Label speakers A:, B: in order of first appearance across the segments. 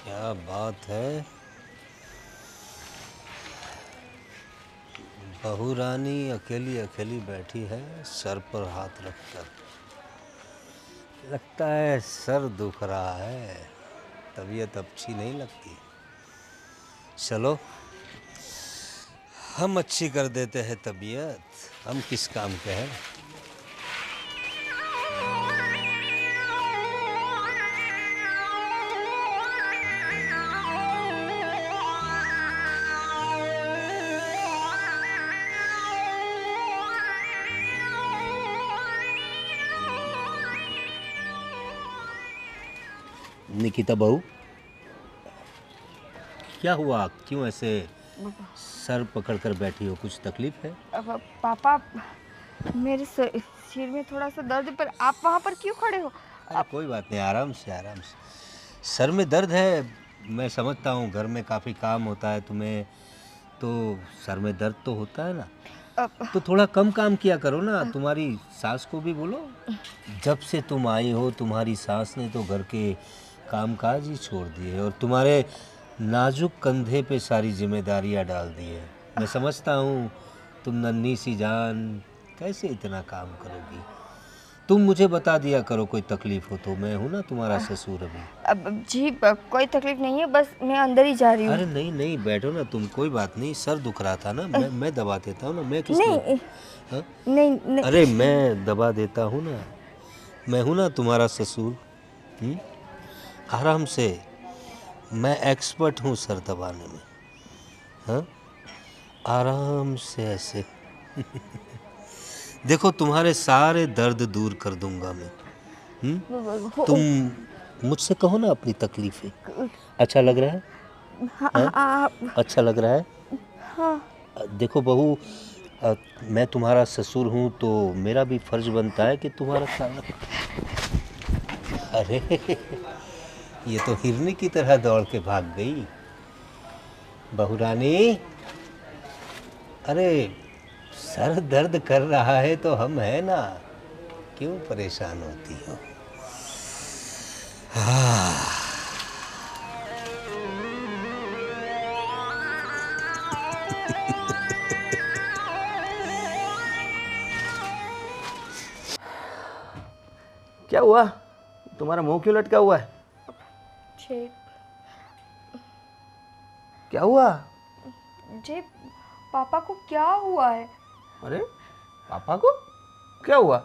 A: क्या बात है। बहू रानी अकेली अकेली बैठी है, सर पर हाथ रखकर। लगता है सर दुख रहा है, तबीयत अच्छी नहीं लगती। चलो हम अच्छी कर देते हैं तबीयत, हम किस काम के हैं। निकिता बहू, क्या हुआ, क्यों ऐसे सर पकड़ कर बैठी हो, कुछ तकलीफ है?
B: अब पापा, मेरे सिर में थोड़ा सा दर्द है, पर आप वहाँ पर क्यों खड़े हो?
A: अरे कोई बात नहीं, आराम से आराम से। सर में दर्द है, मैं समझता हूँ, घर में काफ़ी काम होता है तुम्हें, तो सर में दर्द तो होता है ना।
B: अब
A: तो थोड़ा कम काम किया करो ना, तुम्हारी सास को भी बोलो। जब से तुम आई हो तुम्हारी सास ने तो घर के कामकाज ही छोड़ दिए और तुम्हारे नाजुक कंधे पे सारी जिम्मेदारियां डाल दी है। मैं समझता हूँ तुम नन्ही सी जान कैसे इतना काम करोगी। तुम मुझे बता दिया करो कोई तकलीफ हो तो, मैं हूं ना तुम्हारा ससुर अभी।
B: अब जी, कोई तकलीफ नहीं है, बस मैं अंदर ही जा रही हूँ।
A: अरे नहीं नहीं, बैठो ना तुम, कोई बात नहीं। सर दुख रहा था ना, मैं दबा देता हूँ ना, मैं किस लिए।
B: नहीं
A: हाँ?
B: नहीं नहीं।
A: अरे मैं दबा देता हूँ ना, मैं हूं ना तुम्हारा ससुर। हम्म? आराम से, मैं एक्सपर्ट हूँ सर दबाने में। हाँ, आराम से ऐसे। देखो तुम्हारे सारे दर्द दूर कर दूंगा मैं। तुम मुझसे कहो ना अपनी तकलीफें। अच्छा लग रहा है? हाँ? अच्छा लग रहा है?
B: हाँ।
A: देखो बहू, मैं तुम्हारा ससुर हूँ तो मेरा भी फर्ज बनता है कि तुम्हारा ख्याल रखूं। अरे ये तो हिरनी की तरह दौड़ के भाग गई। बहू रानी, अरे सर दर्द कर रहा है तो हम है ना, क्यों परेशान होती हो।
C: क्या हुआ? तुम्हारा मुंह क्यों लटका हुआ है?
B: जी
C: क्या हुआ?
B: जी, पापा को क्या हुआ है?
C: अरे पापा को क्या हुआ?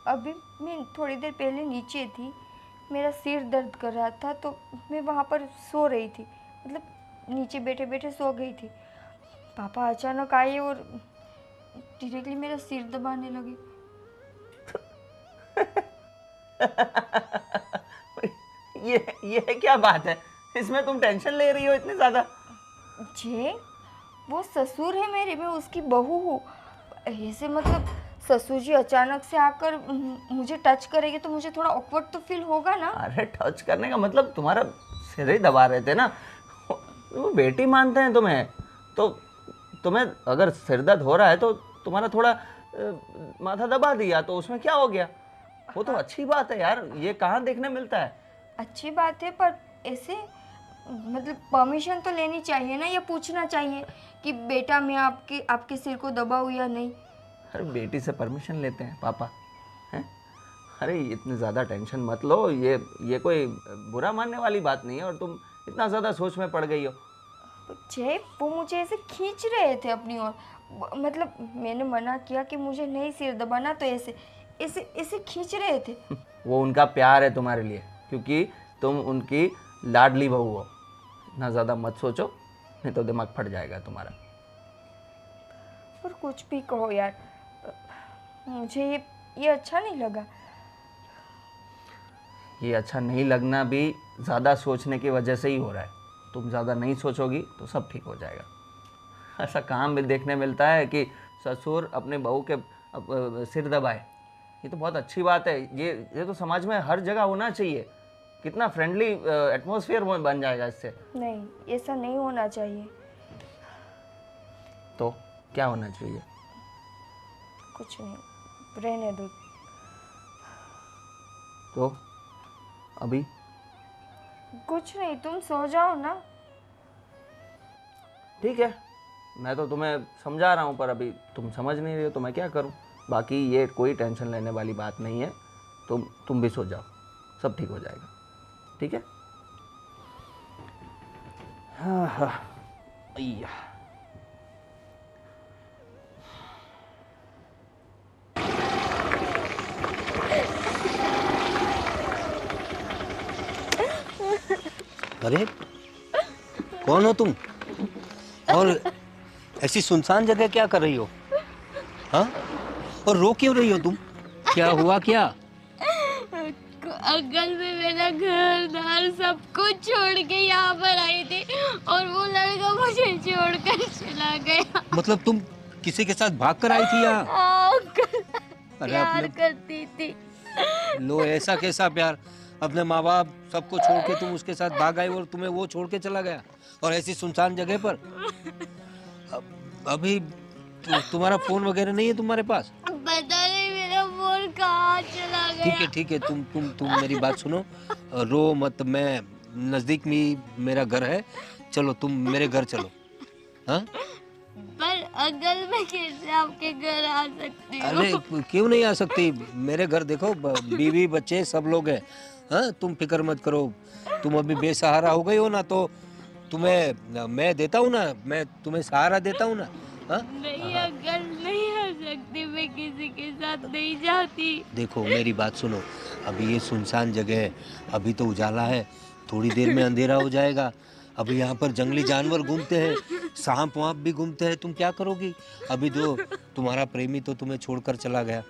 B: अभी मैं थोड़ी देर पहले नीचे थी, मेरा सिर दर्द कर रहा था, तो मैं वहाँ पर सो रही थी, मतलब नीचे बैठे बैठे सो गई थी। पापा अचानक आए और डायरेक्टली मेरा सिर दबाने लगे।
C: ये क्या बात है? इसमें तुम टेंशन ले रही हो इतनी ज्यादा?
B: जी, वो ससुर है मेरे, मैं उसकी बहू हूँ। ऐसे मतलब ससुर जी अचानक से आकर मुझे टच करेंगे तो मुझे थोड़ा ऑकवर्ड तो फील होगा ना।
C: अरे टच करने का मतलब तुम्हारा सिर ही दबा रहे थे ना, वो बेटी मानते हैं तुम्हें। तो तुम्हें अगर सिर दर्द हो रहा है तो तुम्हारा थोड़ा माथा दबा दिया तो उसमें क्या हो गया? वो तो अच्छी बात है यार, ये कहाँ देखने मिलता है।
B: अच्छी बात है, पर ऐसे मतलब परमिशन तो लेनी चाहिए ना, या पूछना चाहिए कि बेटा मैं आपके आपके सिर को दबाऊँ या नहीं।
C: अरे बेटी से परमिशन लेते हैं पापा? हैं? अरे इतनी ज़्यादा टेंशन मत लो, ये कोई बुरा मानने वाली बात नहीं है और तुम इतना ज़्यादा सोच में पड़ गई हो।
B: जय, वो मुझे ऐसे खींच रहे थे अपनी ओर, मतलब मैंने मना किया कि मुझे नहीं सिर दबाना, तो ऐसे ऐसे ऐसे खींच रहे थे।
C: वो उनका प्यार है तुम्हारे लिए, क्योंकि तुम उनकी लाडली बहू हो। इतना ज़्यादा मत सोचो, नहीं तो दिमाग फट जाएगा तुम्हारा।
B: पर कुछ भी कहो यार, मुझे ये अच्छा नहीं लगा।
C: ये अच्छा नहीं लगना भी ज़्यादा सोचने की वजह से ही हो रहा है। तुम ज़्यादा नहीं सोचोगी तो सब ठीक हो जाएगा। ऐसा काम भी देखने मिलता है कि ससुर अपने बहू के सिर दबाए। ये तो बहुत अच्छी बात है। ये तो समाज में हर जगह होना चाहिए। कितना फ्रेंडली एटमॉस्फेयर बन जाएगा इससे।
B: नहीं, ऐसा नहीं होना चाहिए।
C: तो क्या होना चाहिए?
B: कुछ नहीं, रहने दो।
C: तो अभी
B: कुछ नहीं, तुम सो जाओ ना।
C: ठीक है, मैं तो तुम्हें समझा रहा हूँ पर अभी तुम समझ नहीं रहे हो तो मैं क्या करूँ। बाकी ये कोई टेंशन लेने वाली बात नहीं है, तुम भी सो जाओ, सब ठीक हो जाएगा। ठीक है। हाँ हाँ अय्या।
A: अरे कौन हो तुम, और ऐसी सुनसान जगह क्या कर रही हो? हाँ, और रो क्यों रही हो तुम? क्या हुआ क्या?
D: अंकल मैं मेरा घर दार सब कुछ छोड़ के यहाँ पर आई थी और वो लड़का मुझे छोड़कर चला गया।
A: मतलब तुम किसी के साथ भाग कर आई थी यहाँ?
D: अंकल
A: अरे
D: प्यार
A: अपने
D: करती थी।
A: लो, ऐसा कैसा प्यार? अपने माँ बाप सबको छोड़ के तुम उसके साथ भाग आई और तुम्हें वो छोड़ के चला गया, और ऐसी सुनसान जगह पर। अभी तुम्हारा फोन वगैरह नहीं है तुम्हारे पास?
D: पता नहीं मेरा फोन कहाँ चला गया।
A: ठीक है, तुम मेरी बात सुनो, रो मत। मैं नजदीक में मेरा घर है, चलो तुम मेरे घर चलो। हाँ,
D: पर अंकल मैं कैसे आपके घर आ सकती हूँ?
A: अरे क्यों नहीं आ सकती? मेरे घर देखो, बीवी बच्चे सब लोग हैं। हाँ, तुम फिक्र मत करो। तुम अभी बेसहारा हो गई हो ना, तो तुम्हें मैं देता हूँ ना, मैं तुम्हें सहारा देता हूँ ना। हाँ,
D: नहीं अंकल नहीं आ सकती, मैं किसी के साथ नहीं जाती।
A: देखो मेरी बात सुनो, अभी ये सुनसान जगह है, अभी तो उजाला है, थोड़ी देर में अंधेरा हो जाएगा। अभी यहाँ पर जंगली जानवर घूमते हैं, सांप वाप भी घूमते हैं, तुम क्या करोगी? अभी जो तुम्हारा प्रेमी तो तुम्हें छोड़कर चला गया,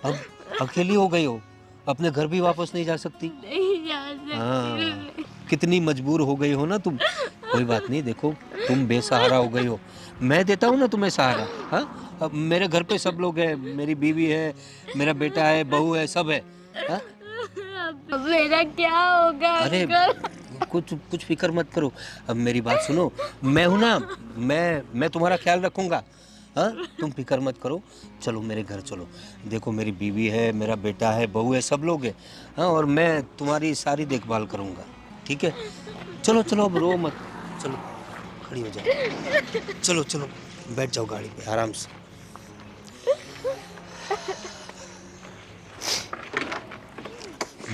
A: अब अकेली हो गई हो, अपने घर भी वापस नहीं जा सकती।
D: नहीं जा सकती
A: हाँ,
D: मैं।
A: कितनी मजबूर हो गई हो ना तुम। कोई बात नहीं, देखो तुम बेसहारा हो गई हो, मैं देता हूँ ना तुम्हें सहारा। हाँ, अब मेरे घर पे सब लोग हैं, मेरी बीवी है, मेरा बेटा है, बहू है, सब है। हाँ?
D: अब मेरा क्या होगा
A: अरे
D: अंकल?
A: कुछ फिक्र मत करो। अब मेरी बात सुनो, मैं हूं ना, मैं तुम्हारा ख्याल रखूंगा। हाँ, तुम फिक्र मत करो, चलो मेरे घर चलो। देखो मेरी बीवी है, मेरा बेटा है, बहू है, सब लोग हैं। हाँ, और मैं तुम्हारी सारी देखभाल करूंगा। ठीक है, चलो चलो, अब रो मत, चलो खड़ी हो जाओ, चलो चलो बैठ जाओ गाड़ी पे आराम से।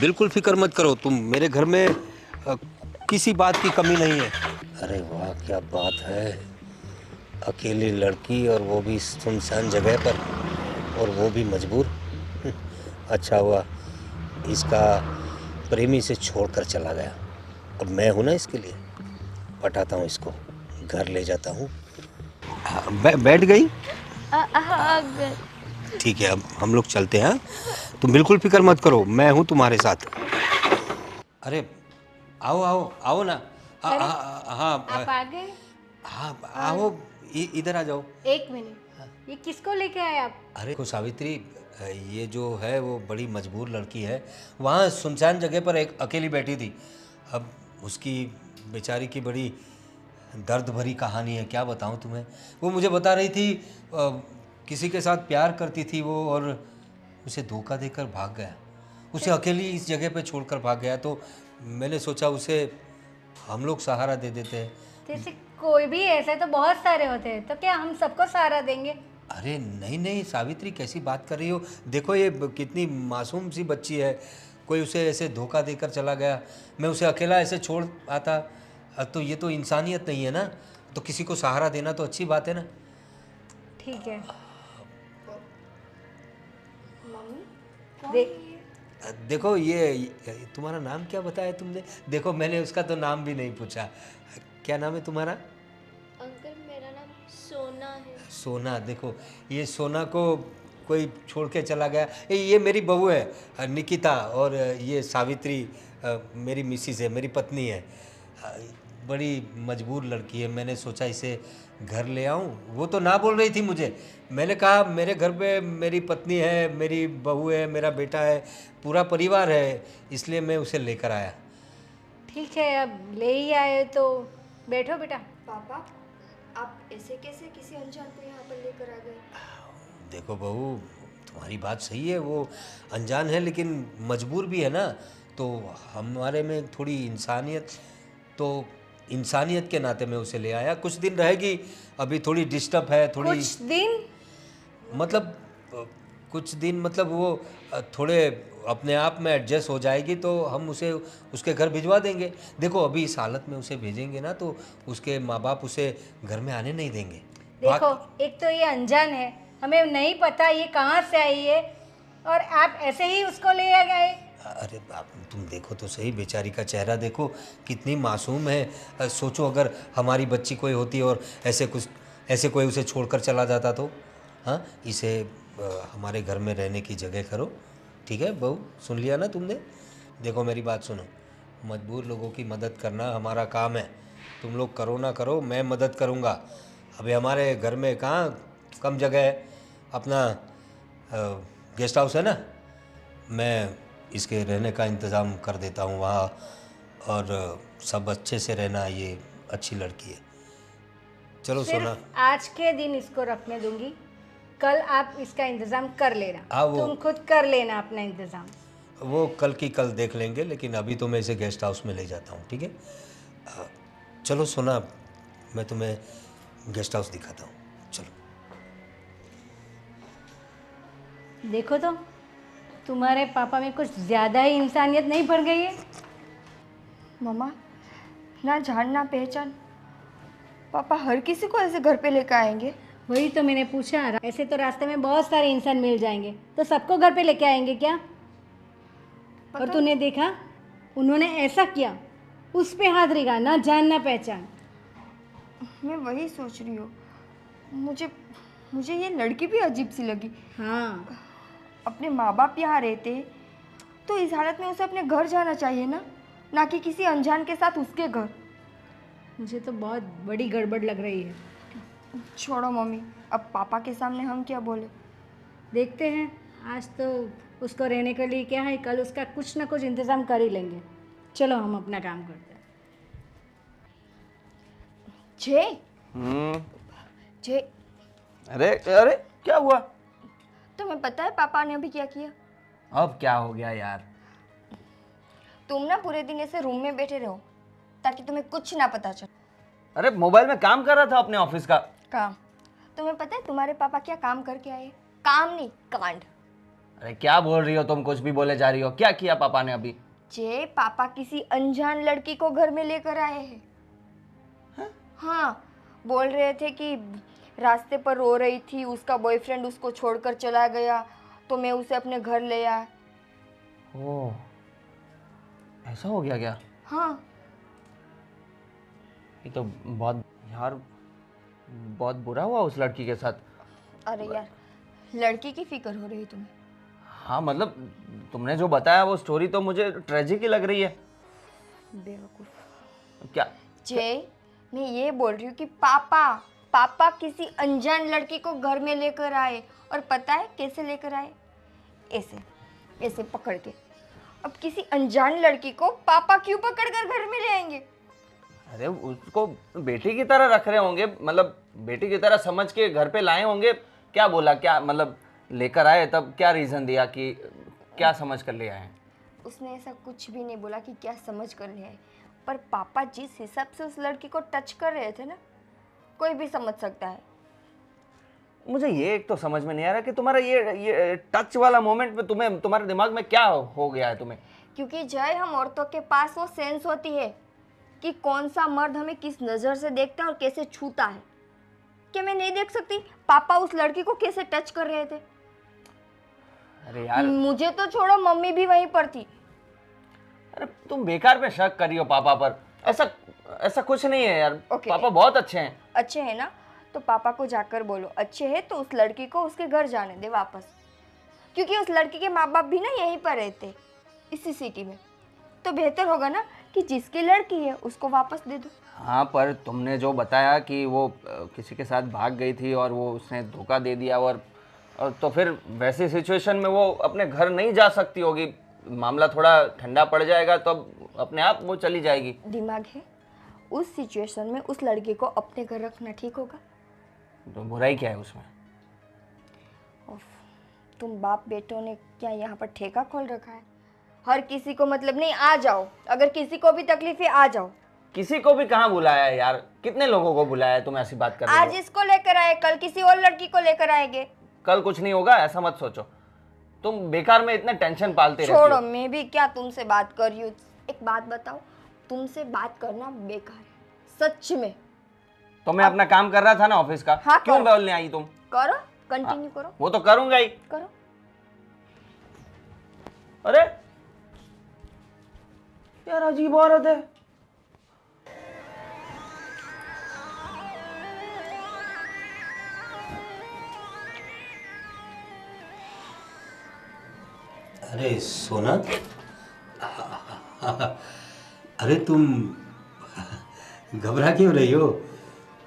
A: बिल्कुल फिक्र मत करो तुम, मेरे घर में किसी बात की कमी नहीं है। अरे वाह, क्या बात है, अकेली लड़की और वो भी सुनसान जगह पर, और वो भी मजबूर। अच्छा हुआ इसका प्रेमी से छोड़कर चला गया, अब मैं हूं ना इसके लिए। पटाता हूँ इसको, घर ले जाता हूँ। बैठ गई?
D: हाँ अंकल।
A: ठीक है, अब हम लोग चलते हैं। तुम बिल्कुल फिक्र मत करो, मैं हूँ तुम्हारे साथ। अरे आओ आओ आओ ना। हाँ,
E: आप आ गए?
A: हाँ, आओ, इधर आ जाओ।
E: एक मिनट, ये किसको लेके आए आप?
A: अरे को सावित्री, ये जो है वो बड़ी मजबूर लड़की है, वहाँ सुनसान जगह पर एक अकेली बैठी थी। अब उसकी बेचारी की बड़ी दर्द भरी कहानी है, क्या बताऊँ तुम्हें। वो मुझे बता रही थी किसी के साथ प्यार करती थी वो, और उसे धोखा देकर भाग गया, उसे अकेली इस जगह पे छोड़कर भाग गया। तो मैंने सोचा उसे हम लोग सहारा दे देते हैं।
E: जैसे कोई भी ऐसे तो बहुत सारे होते हैं, तो क्या हम सबको सहारा देंगे?
A: अरे नहीं नहीं सावित्री, कैसी बात कर रही हो? देखो ये कितनी मासूम सी बच्ची है, कोई उसे ऐसे धोखा देकर चला गया, मैं उसे अकेला ऐसे छोड़ आता, तो ये तो इंसानियत नहीं है ना। तो किसी को सहारा देना तो अच्छी बात है ना।
E: ठीक है।
A: देखो ये तुम्हारा नाम क्या बताया तुमने? देखो मैंने उसका तो नाम भी नहीं पूछा, क्या नाम है तुम्हारा?
D: अंकल मेरा नाम सोना है।
A: सोना। देखो ये सोना को कोई छोड़ के चला गया। ये मेरी बहू है निकिता, और ये सावित्री मेरी मिसिस है, मेरी पत्नी है। बड़ी मजबूर लड़की है, मैंने सोचा इसे घर ले आऊं। वो तो ना बोल रही थी मुझे, मैंने कहा मेरे घर पे मेरी पत्नी है, मेरी बहू है, मेरा बेटा है, पूरा परिवार है, इसलिए मैं उसे लेकर आया।
E: ठीक है, अब ले ही आए तो बैठो बेटा।
B: पापा, आप ऐसे कैसे किसी अनजान को यहाँ पर लेकर आ गए?
A: देखो बहू, तुम्हारी बात सही है, वो अनजान है लेकिन मजबूर भी है ना। तो हमारे में थोड़ी इंसानियत, तो इंसानियत के नाते मैं उसे ले आया। कुछ दिन रहेगी, अभी थोड़ी डिस्टर्ब है, थोड़ी
E: कुछ दिन?
A: मतलब कुछ दिन मतलब वो थोड़े अपने आप में एडजस्ट हो जाएगी तो हम उसे उसके घर भिजवा देंगे। देखो अभी इस हालत में उसे भेजेंगे ना तो उसके माँ बाप उसे घर में आने नहीं देंगे।
E: देखो, एक तो ये अनजान है, हमें नहीं पता ये कहाँ से आई है, और आप ऐसे ही उसको ले आ गए।
A: अरे बाप, तुम देखो तो सही, बेचारी का चेहरा देखो कितनी मासूम है। सोचो अगर हमारी बच्ची कोई होती और ऐसे कोई उसे छोड़कर चला जाता तो। हाँ, इसे हमारे घर में रहने की जगह करो, ठीक है बहू? सुन लिया ना तुमने? देखो मेरी बात सुनो, मजबूर लोगों की मदद करना हमारा काम है। तुम लोग करो ना करो, मैं मदद करूँगा। अभी हमारे घर में कहाँ कम जगह है, अपना गेस्ट हाउस है ना, मैं इसके रहने का इंतज़ाम कर देता हूँ वहाँ, और सब अच्छे से रहना। ये अच्छी लड़की है। चलो सोना।
E: सिर्फ आज के दिन इसको रखने दूंगी, कल आप इसका इंतजाम कर लेना। तुम खुद कर लेना अपना इंतजाम।
A: वो कल की कल देख लेंगे, लेकिन अभी तो मैं इसे गेस्ट हाउस में ले जाता हूँ, ठीक है? चलो सोना, मैं तुम्हें गेस्ट हाउस दिखाता हूँ, चलो।
E: देखो तो, तुम्हारे पापा में कुछ ज़्यादा ही इंसानियत नहीं भर गई है?
B: मम्मा, ना जान ना पहचान, पापा हर किसी को ऐसे घर पे लेकर आएंगे?
E: वही तो मैंने पूछा, ऐसे तो रास्ते में बहुत सारे इंसान मिल जाएंगे, तो सबको घर पे लेके आएंगे क्या? और तूने देखा, उन्होंने ऐसा किया, उस पे हाथ रेगा, ना जान ना पहचान।
B: मैं वही सोच रही हूँ, मुझे ये लड़की भी अजीब सी लगी।
E: हाँ,
B: अपने माँ बाप यहाँ रहते तो इस हालत में उसे अपने घर जाना चाहिए ना कि किसी अनजान के साथ उसके घर।
E: मुझे तो बहुत बड़ी गड़बड़ लग रही है।
B: छोड़ो मम्मी, अब पापा के सामने हम क्या बोले।
E: देखते हैं, आज तो उसको रहने के लिए क्या है, कल उसका कुछ ना कुछ इंतज़ाम कर ही लेंगे। चलो हम अपना काम करते हैं।
B: जय, जय,
C: अरे अरे क्या हुआ?
B: तुम्हें पता है पापा ने अभी क्या किया?
C: अब क्या हो गया यार?
B: तुम ना पूरे दिन ऐसे रूम में बैठे रहो ताकि तुम्हें कुछ ना पता चले।
C: अरे मोबाइल में काम कर रहा था अपने ऑफिस का।
B: काम? तुम्हें पता है तुम्हारे पापा क्या काम करके आए? काम नहीं, कांड।
C: अरे क्या बोल रही हो तुम? कुछ भी बोले जा रही हो। क्या किया पापा ने अभी?
B: जे पापा किसी अनजान लड़की को घर में लेकर आए हैं। हाँ, बोल रहे थे कि रास्ते पर रो रही थी, उसका बॉयफ्रेंड उसको छोड़कर चला गया, तो मैं उसे अपने घर ले आया।
C: ओह, ऐसा हो गया क्या?
B: हाँ।
C: ये तो बहुत यार, बहुत बुरा हुआ उस लड़की के साथ।
B: अरे यार, लड़की की फिक्र हो रही तुम्हें?
C: हाँ मतलब तुमने जो बताया वो स्टोरी तो मुझे ट्रेजिक ही लग रही है।
B: बेवकूफ।
C: क्या?
B: जय, मैं ये बोल रही हूँ कि पापा किसी अनजान लड़की को घर में लेकर आए, और पता है कैसे लेकर आए? ऐसे पकड़ के। अब किसी अनजान लड़की को पापा क्यों पकड़कर घर में ले आएंगे?
C: अरे उसको बेटी की तरह रख रहे होंगे, मतलब बेटी की तरह समझ के घर पे लाए होंगे। क्या बोला, क्या मतलब लेकर आए तब क्या रीज़न दिया कि क्या समझ कर ले आए?
B: उसने ऐसा कुछ भी नहीं बोला कि क्या समझ कर ले आए, पर पापा जिस हिसाब से उस लड़की को टच कर रहे थे ना, कोई भी समझ सकता है।
C: मुझे ये एक तो समझ में नहीं आ रहा कि तुम्हारा ये टच वाला मोमेंट में तुम्हारे दिमाग में क्या हो गया है तुम्हें?
B: क्योंकि जय, हम औरतों के पास वो सेंस होती है कि कौन सा मर्द हमें किस नज़र से देखता है और कैसे छूता है। क्या मैं नहीं देख सकती पापा उस लड़की को कैसे टच कर रहे थे?
C: अरे यार,
B: मुझे तो छोड़ो, मम्मी भी वहीं पर थी।
C: अरे तुम बेकार में शक कर रही हो पापा पर। ऐसा कुछ नहीं है यार।
B: Okay.
C: पापा बहुत अच्छे हैं।
B: अच्छे हैं ना, तो पापा को जाकर बोलो अच्छे हैं तो उस लड़की को उसके घर जाने दे वापस, क्योंकि उस लड़की के माँ बाप भी ना यहीं पर रहते, इसी सिटी में। तो बेहतर होगा ना कि जिसकी लड़की है उसको वापस दे दो।
C: हाँ, पर तुमने जो बताया कि वो किसी के साथ भाग गई थी और वो उसने धोखा दे दिया, और तो फिर वैसी सिचुएशन में वो अपने घर नहीं जा सकती होगी। मामला थोड़ा ठंडा पड़ जाएगा तो अपने आप वो चली जाएगी।
B: दिमाग है? उस सिचुएशन में उस लड़की को अपने घर रखना ठीक होगा?
C: तो बुराई क्या है उसमें?
B: उफ, तुम बाप बेटों ने क्या यहाँ पर ठेका खोल रखा है? हर किसी को मतलब नहीं, आ जाओ, अगर किसी को भी तकलीफ है आ जाओ।
C: किसी को भी कहाँ बुलाया है यार, कितने लोगों को बुलाया है, तुम ऐसी बात कर रही
B: आज
C: हो।
B: इसको लेकर आए, कल किसी और लड़की को लेकर आएंगे।
C: कल कुछ नहीं होगा ऐसा मत सोचो, तुम बेकार में इतना टेंशन पालते रहती
B: छोड़ो,
C: हो।
B: मैं भी क्या तुमसे बात कर रही हूँ। एक बात बताओ, तुमसे बात करना बेकार है सच में।
C: तो मैं अपना काम कर रहा था ना ऑफिस का,
B: हाँ,
C: क्यों
B: करो।
C: बोलने आई तुम?
B: करो, कंटिन्यू करो,
C: वो तो करूंगा ही।
B: करो।
C: अरे यार अजीब औरत है।
A: अरे सोना, अरे तुम घबरा क्यों रही हो?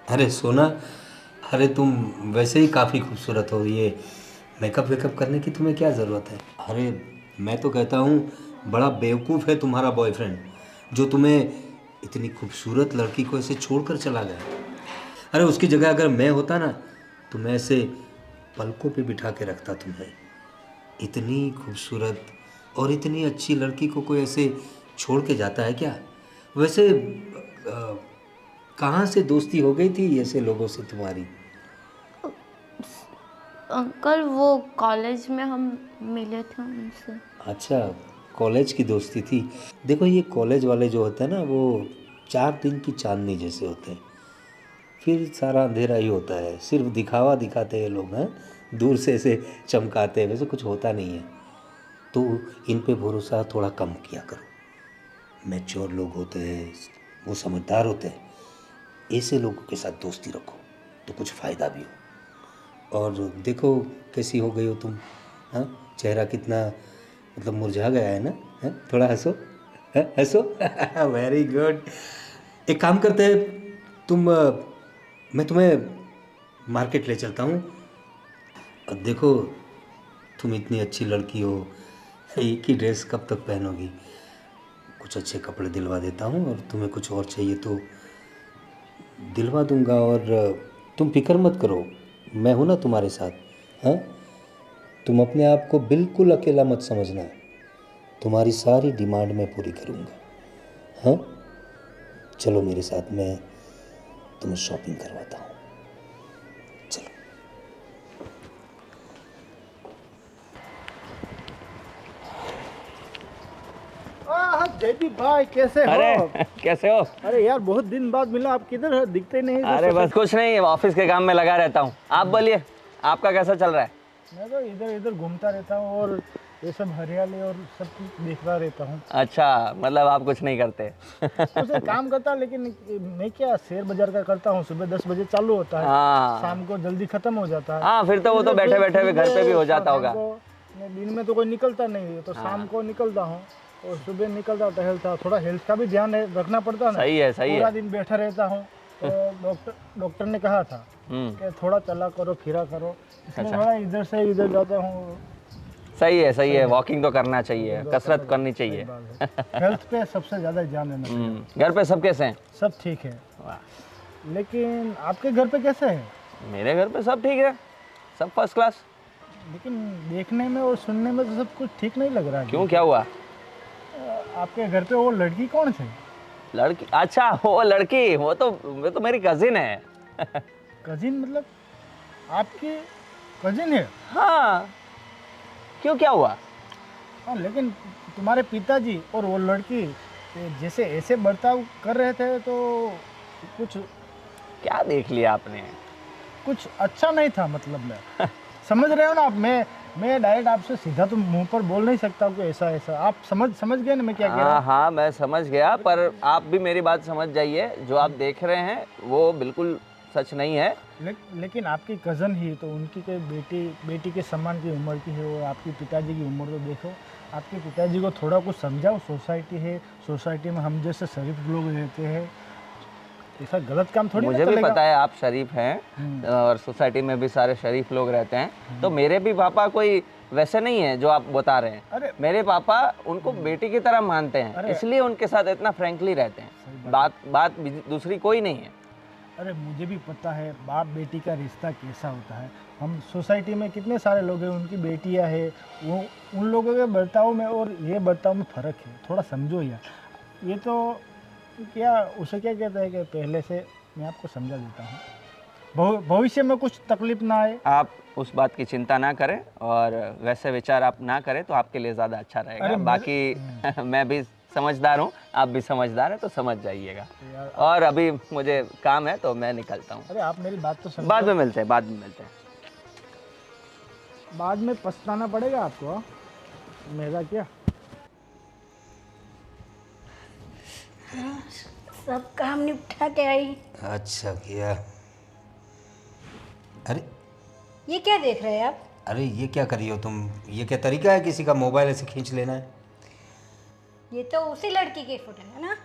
A: अरे सोना, अरे तुम वैसे ही काफ़ी खूबसूरत हो, ये मेकअप वेकअप करने की तुम्हें क्या ज़रूरत है? अरे मैं तो कहता हूँ बड़ा बेवकूफ़ है तुम्हारा बॉयफ्रेंड, जो तुम्हें इतनी खूबसूरत लड़की को ऐसे छोड़कर चला गया। अरे उसकी जगह अगर मैं होता ना तो मैं ऐसे पलकों पे बिठा के रखता तुम्हें। इतनी खूबसूरत और इतनी अच्छी लड़की को कोई ऐसे छोड़ के जाता है क्या? वैसे कहाँ से दोस्ती हो गई थी ऐसे लोगों से तुम्हारी?
D: अंकल वो कॉलेज में हम मिले थे उनसे।
A: अच्छा, कॉलेज की दोस्ती थी। देखो ये कॉलेज वाले जो होते हैं ना वो 4 दिन की चांदनी जैसे होते हैं, फिर सारा अंधेरा ही होता है। सिर्फ दिखावा दिखाते हैं लोग, हैं दूर से ऐसे चमकाते हैं, वैसे कुछ होता नहीं है। तो इन पे भरोसा थोड़ा कम किया करो। मैच्योर लोग होते हैं, वो समझदार होते हैं, ऐसे लोगों के साथ दोस्ती रखो तो कुछ फ़ायदा भी हो। और देखो कैसी हो गई हो तुम, हाँ चेहरा कितना मतलब मुरझा गया है ना, है? थोड़ा हंसो, हंसो। Very good. एक काम करते हैं, मैं तुम्हें मार्केट ले चलता हूँ। और देखो तुम इतनी अच्छी लड़की हो, एक ही ड्रेस कब तक पहनोगी? कुछ अच्छे कपड़े दिलवा देता हूँ, और तुम्हें कुछ और चाहिए तो दिलवा दूंगा। और तुम फिक्र मत करो, मैं हूँ ना तुम्हारे साथ। हाँ, तुम अपने आप को बिल्कुल अकेला मत समझना, तुम्हारी सारी डिमांड मैं पूरी करूँगा। हाँ चलो मेरे साथ, मैं तुम्हें शॉपिंग करवाता हूँ। चलो।
F: जयदीप भाई कैसे हो?
C: अरे कैसे हो?
F: अरे यार बहुत दिन बाद मिला, आप किधर है? दिखते नहीं।
C: अरे बस कुछ नहीं, ऑफिस के काम में लगा रहता हूँ। आप बोलिए, आपका कैसा चल रहा है?
F: मैं तो इधर इधर घूमता रहता हूँ और ये सब हरियाली और सब कुछ देखता रहता हूँ।
C: अच्छा, मतलब आप कुछ नहीं करते?
F: उसे काम करता, लेकिन मैं क्या शेयर बाजार का करता हूँ। सुबह 10 बजे चालू होता है,
C: हाँ
F: शाम को जल्दी खत्म हो जाता है।
C: हाँ, फिर तो वो तो बैठे बैठे भी घर पे भी हो जाता होगा।
F: दिन में तो कोई निकलता नहीं है, तो शाम को निकलता हूँ और सुबह निकलता टहलता। थोड़ा हेल्थ का भी ध्यान रखना पड़ता है ना।
C: सही है, सही
F: पूरा
C: है।
F: दिन बैठा रहता हूँ, तो डॉक्टर ने कहा था कि थोड़ा चला करो, फिरा करो। इसलिए थोड़ा इधर से इधर जाता हूँ।
C: सही है, सही है। वॉकिंग तो करना चाहिए, कसरत करनी चाहिए।
F: हेल्थ पे सबसे ज़्यादा ध्यान देना चाहिए।
C: घर पे सब कैसे हैं?
F: सब ठीक है, लेकिन आपके घर पे कैसे है?
C: मेरे घर पे सब ठीक है, सब फर्स्ट क्लास।
F: लेकिन देखने में और सुनने में तो सब कुछ ठीक नहीं लग रहा है।
C: क्यों, क्या हुआ?
F: आपके घर पे वो लड़की कौन थी?
C: लड़की? अच्छा वो लड़की, वो तो मेरी कजिन है।
F: कजिन मतलब आपकी कजिन है?
C: हाँ, क्यों, क्या हुआ?
F: हाँ, लेकिन तुम्हारे पिताजी और वो लड़की जैसे ऐसे बर्ताव कर रहे थे तो कुछ
C: क्या देख लिया आपने?
F: कुछ अच्छा नहीं था, मतलब मैं समझ रहे हो ना आप। मैं डायरेक्ट आपसे सीधा तो मुंह पर बोल नहीं सकता हूँ कि ऐसा ऐसा। आप समझ गए ना मैं क्या कह रहा हूँ?
C: हाँ, मैं समझ गया, पर आप भी मेरी बात समझ जाइए। जो आप देख रहे हैं वो बिल्कुल सच नहीं है।
F: लेकिन आपकी कज़न ही तो, उनकी कोई बेटी के समान की उम्र की है, और आपके पिताजी की उम्र तो देखो। आपके पिताजी को थोड़ा कुछ समझाओ। सोसाइटी है, सोसाइटी में हम जैसे शरीफ लोग रहते हैं, ऐसा गलत काम थोड़ी ना
C: मुझे भी
F: चलेगा।
C: पता है आप शरीफ हैं, और सोसाइटी में भी सारे शरीफ लोग रहते हैं। तो मेरे भी पापा कोई वैसे नहीं है जो आप बता रहे हैं।
F: अरे
C: मेरे पापा उनको बेटी की तरह मानते हैं, इसलिए उनके साथ इतना फ्रैंकली रहते हैं। बात दूसरी कोई नहीं है।
F: अरे मुझे भी पता है बाप बेटी का रिश्ता कैसा होता है। हम सोसाइटी में कितने सारे लोग हैं, उनकी बेटियां हैं, वो उन लोगों के बर्ताव में और ये बर्ताव में फ़र्क है, थोड़ा समझो यार। ये तो क्या उसे क्या कहते हैं कि पहले से मैं आपको समझा देता हूँ, भविष्य में कुछ तकलीफ ना आए।
C: आप उस बात की चिंता ना करें और वैसे विचार आप ना करें तो आपके लिए ज़्यादा अच्छा रहेगा।
F: अरे
C: बाकी मैं भी समझदार हूँ, आप भी समझदार हैं, तो समझ जाइएगा। और अभी मुझे काम है तो मैं निकलता हूँ।
F: अरे आप मेरी बात तो समझो।
C: बाद में मिलते हैं, बाद में मिलते हैं।
F: बाद में पछताना पड़ेगा आपको, हाँ? मेरा क्या।
E: सब काम निपटा के आई।
A: अच्छा किया। अरे
E: ये क्या देख रहे हैं आप?
A: अरे ये क्या करी हो तुम? ये क्या तरीका है किसी का मोबाइल ऐसे खींच लेना है?
E: ये तो उसी लड़की की फोटो है ना?